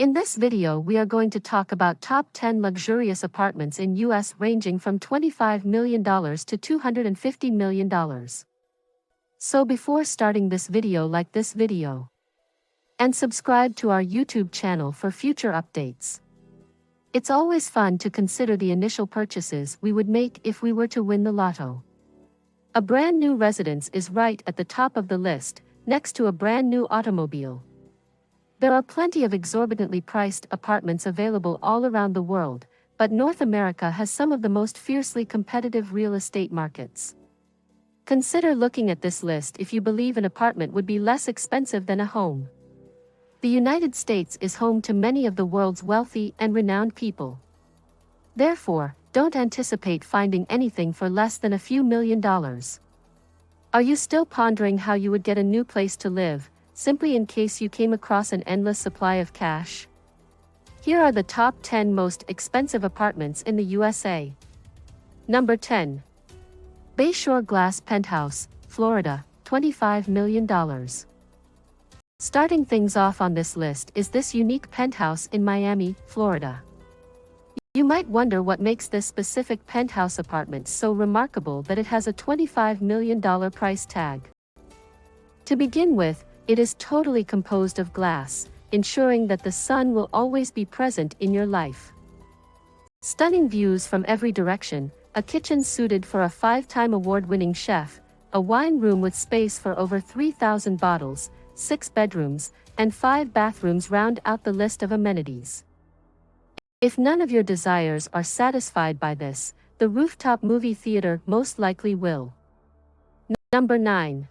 In this video we are going to talk about top 10 luxurious apartments in US ranging from $25 million to $250 million. So before starting this video, like this video and subscribe to our YouTube channel for future updates. It's always fun to consider the initial purchases we would make if we were to win the lotto. A brand new residence is right at the top of the list, next to a brand new automobile. There are plenty of exorbitantly priced apartments available all around the world, but North America has some of the most fiercely competitive real estate markets. Consider looking at this list if you believe an apartment would be less expensive than a home. The United States is home to many of the world's wealthy and renowned people. Therefore, don't anticipate finding anything for less than a few $1,000,000. Are you still pondering how you would get a new place to live, simply in case you came across an endless supply of cash? Here are the top 10 most expensive apartments in the USA. Number 10. Bayshore Glass Penthouse, Florida, $25 million. Starting things off on this list is this unique penthouse in Miami, Florida. You might wonder what makes this specific penthouse apartment so remarkable that it has a $25 million price tag. To begin with, it is totally composed of glass, ensuring that the sun will always be present in your life. Stunning views from every direction, a kitchen suited for a 5-time award-winning chef, a wine room with space for over 3,000 bottles, 6 bedrooms, and 5 bathrooms round out the list of amenities. If none of your desires are satisfied by this, the rooftop movie theater most likely will. Number 9.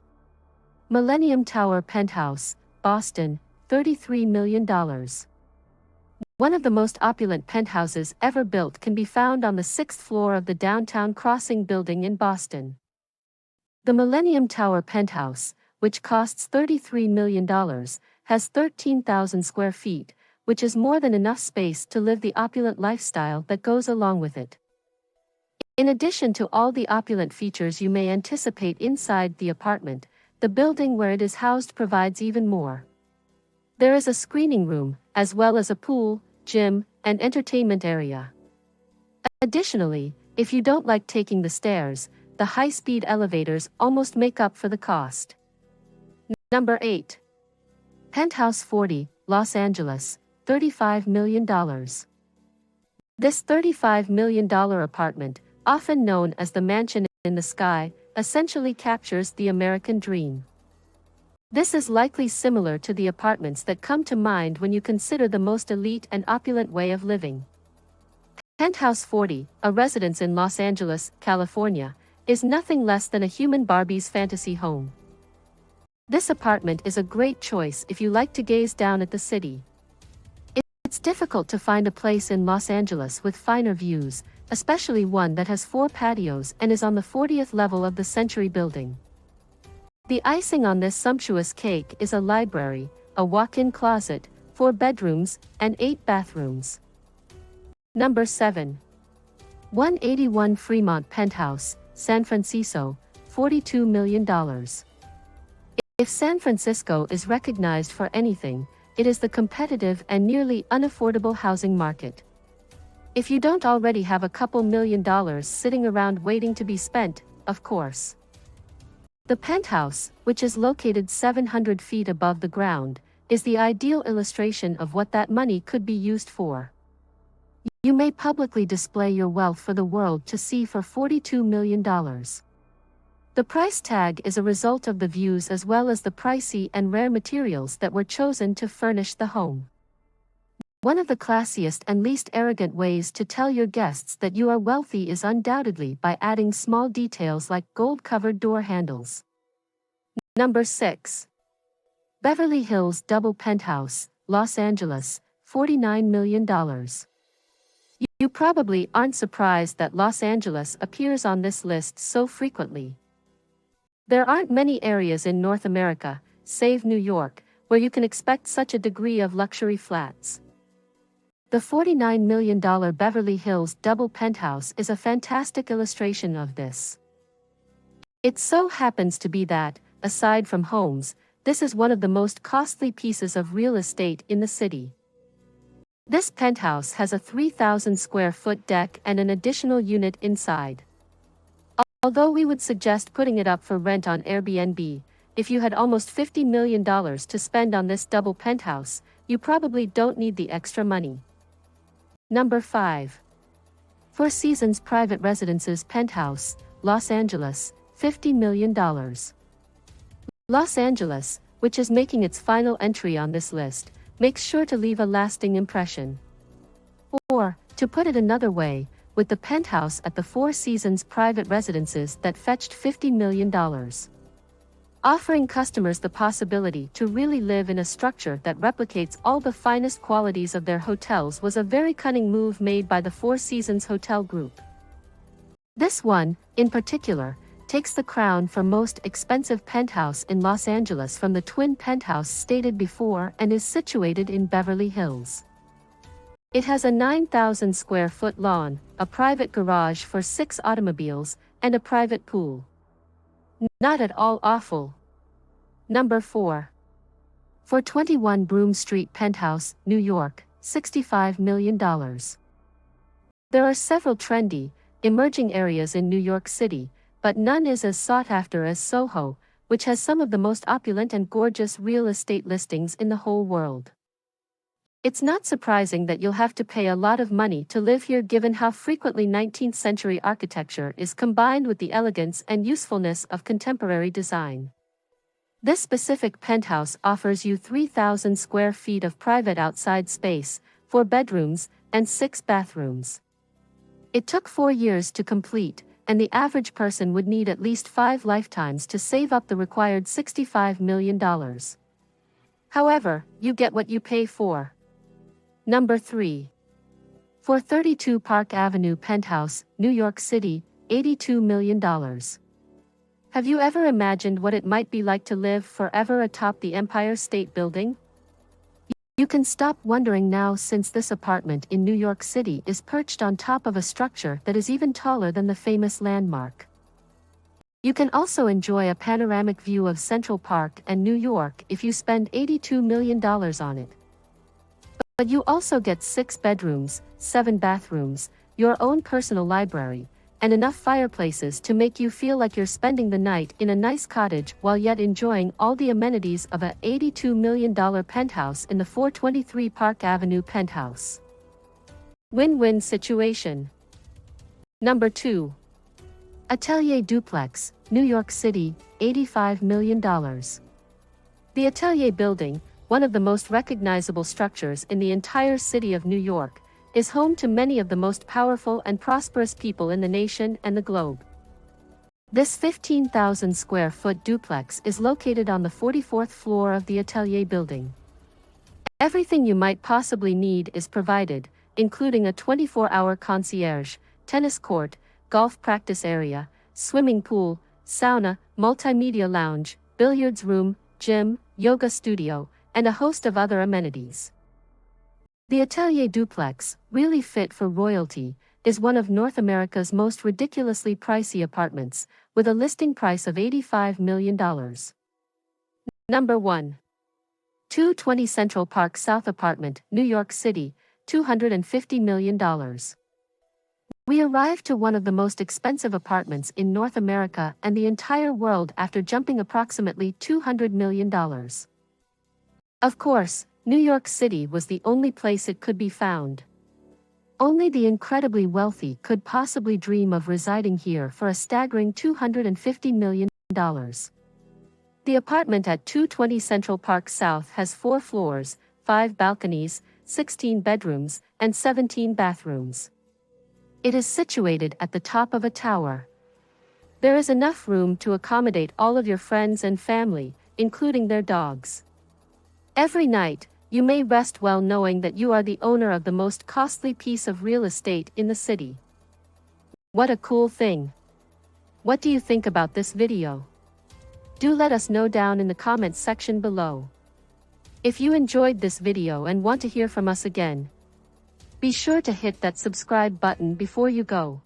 Millennium Tower Penthouse, Boston, $33 million. One of the most opulent penthouses ever built can be found on the 6th floor of the Downtown Crossing building in Boston. The Millennium Tower Penthouse, which costs $33 million, has 13,000 square feet, which is more than enough space to live the opulent lifestyle that goes along with it. In addition to all the opulent features you may anticipate inside the apartment, the building where it is housed provides even more. There is a screening room, as well as a pool, gym, and entertainment area. Additionally, if you don't like taking the stairs, the high-speed elevators almost make up for the cost. Number 8. Penthouse 40, Los Angeles, $35 million. This $35 million apartment, often known as the mansion in the sky, essentially captures the American dream. This is likely similar to the apartments that come to mind when you consider the most elite and opulent way of living. Penthouse 40, a residence in Los Angeles, California, is nothing less than a human Barbie's fantasy home. This apartment is a great choice if you like to gaze down at the city. It's difficult to find a place in Los Angeles with finer views, especially one that has 4 patios and is on the 40th level of the Century building. The icing on this sumptuous cake is a library, a walk-in closet, 4 bedrooms, and 8 bathrooms. Number 7. 181 Fremont Penthouse, San Francisco, $42 million. If San Francisco is recognized for anything, it is the competitive and nearly unaffordable housing market. If you don't already have a couple $1,000,000 sitting around waiting to be spent, of course. The penthouse, which is located 700 feet above the ground, is the ideal illustration of what that money could be used for. You may publicly display your wealth for the world to see for $42 million. The price tag is a result of the views as well as the pricey and rare materials that were chosen to furnish the home. One of the classiest and least arrogant ways to tell your guests that you are wealthy is undoubtedly by adding small details like gold-covered door handles. Number 6. Beverly Hills Double Penthouse, Los Angeles, $49 million. You probably aren't surprised that Los Angeles appears on this list so frequently. There aren't many areas in North America, save New York, where you can expect such a degree of luxury flats. The $49 million Beverly Hills Double Penthouse is a fantastic illustration of this. It so happens to be that, aside from homes, this is one of the most costly pieces of real estate in the city. This penthouse has a 3,000 square foot deck and an additional unit inside. Although we would suggest putting it up for rent on Airbnb, if you had almost $50 million to spend on this double penthouse, you probably don't need the extra money. Number 5. Four Seasons Private Residences Penthouse, Los Angeles, $50 million. Los Angeles, which is making its final entry on this list, makes sure to leave a lasting impression. Or, to put it another way, with the penthouse at the Four Seasons Private Residences that fetched $50 million. Offering customers the possibility to really live in a structure that replicates all the finest qualities of their hotels was a very cunning move made by the Four Seasons Hotel Group. This one, in particular, takes the crown for most expensive penthouse in Los Angeles from the twin penthouse stated before and is situated in Beverly Hills. It has a 9,000 square foot lawn, a private garage for 6 automobiles, and a private pool. Not at all awful. Number 4. 421 Broom Street Penthouse, New York, $65 million. There are several trendy, emerging areas in New York City, but none is as sought after as Soho, which has some of the most opulent and gorgeous real estate listings in the whole world. It's not surprising that you'll have to pay a lot of money to live here given how frequently 19th century architecture is combined with the elegance and usefulness of contemporary design. This specific penthouse offers you 3,000 square feet of private outside space, 4 bedrooms, and 6 bathrooms. It took 4 years to complete, and the average person would need at least 5 lifetimes to save up the required $65 million. However, you get what you pay for. Number 3. 432 Park Avenue Penthouse, New York City, $82 million. Have you ever imagined what it might be like to live forever atop the Empire State Building? You can stop wondering now since this apartment in New York City is perched on top of a structure that is even taller than the famous landmark. You can also enjoy a panoramic view of Central Park and New York if you spend $82 million on it. But you also get 6 bedrooms, 7 bathrooms, your own personal library, and enough fireplaces to make you feel like you're spending the night in a nice cottage while yet enjoying all the amenities of a $82 million penthouse in the 423 Park Avenue penthouse. Win-win situation. Number 2. Atelier Duplex, New York City, $85 million. The Atelier building, one of the most recognizable structures in the entire city of New York, is home to many of the most powerful and prosperous people in the nation and the globe. This 15,000 square foot duplex is located on the 44th floor of the Atelier building. Everything you might possibly need is provided, including a 24-hour concierge, tennis court, golf practice area, swimming pool, sauna, multimedia lounge, billiards room, gym, yoga studio, and a host of other amenities. The Atelier Duplex, really fit for royalty, is one of North America's most ridiculously pricey apartments, with a listing price of $85 million. Number 1. 220 Central Park South Apartment, New York City, $250 million. We arrived to one of the most expensive apartments in North America and the entire world after jumping approximately $200 million. Of course, New York City was the only place it could be found. Only the incredibly wealthy could possibly dream of residing here for a staggering $250 million. The apartment at 220 Central Park South has 4 floors, 5 balconies, 16 bedrooms, and 17 bathrooms. It is situated at the top of a tower. There is enough room to accommodate all of your friends and family, including their dogs. Every night, you may rest well knowing that you are the owner of the most costly piece of real estate in the city. What a cool thing! What do you think about this video? Do let us know down in the comments section below. If you enjoyed this video and want to hear from us again, be sure to hit that subscribe button before you go.